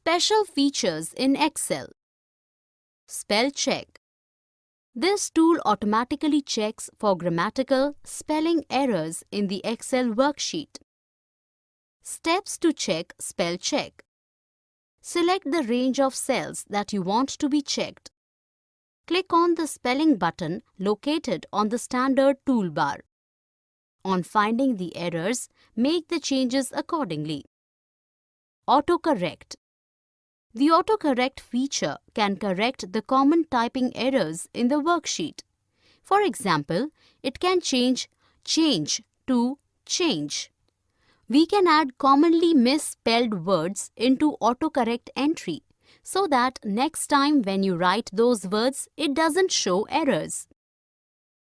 Special features in Excel. Spell check. This tool automatically checks for grammatical spelling errors in the Excel worksheet. Steps to check spell check. Select the range of cells that you want to be checked. Click on the spelling button located on the standard toolbar. On finding the errors, make the changes accordingly. Autocorrect. The autocorrect feature can correct the common typing errors in the worksheet. For example, it can change change to change. We can add commonly misspelled words into autocorrect entry so that next time when you write those words, it doesn't show errors.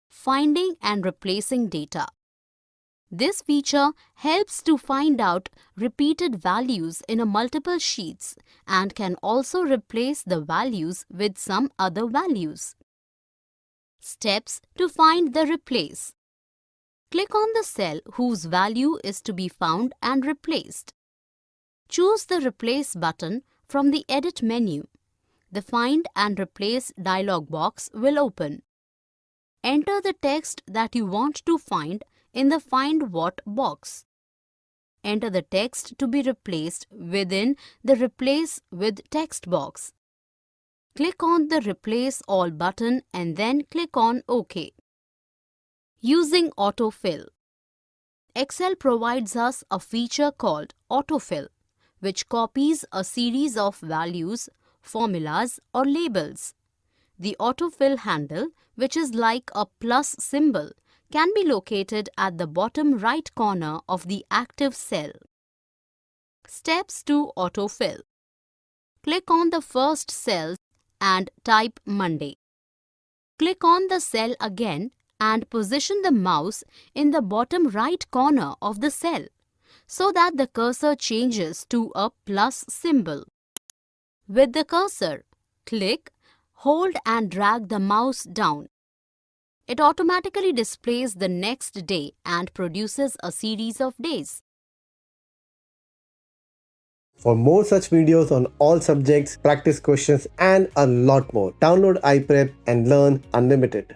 Finding and replacing data. This feature helps to find out repeated values in a multiple sheets and can also replace the values with some other values. Steps to find the replace. Click on the cell whose value is to be found and replaced. Choose the Replace button from the Edit menu. The Find and Replace dialog box will open. Enter the text that you want to find in the Find What box. Enter the text to be replaced within the Replace with Text box. Click on the Replace All button and then click on OK. Using Autofill. Excel provides us a feature called Autofill, which copies a series of values, formulas, or labels. The autofill handle, which is like a plus symbol, can be located at the bottom right corner of the active cell. Steps to autofill. Click on the first cell and type Monday. Click on the cell again and position the mouse in the bottom right corner of the cell so that the cursor changes to a plus symbol. With the cursor, click, hold and drag the mouse down. It automatically displays the next day and produces a series of days. For more such videos on all subjects, practice questions and a lot more, download iPrep and learn unlimited.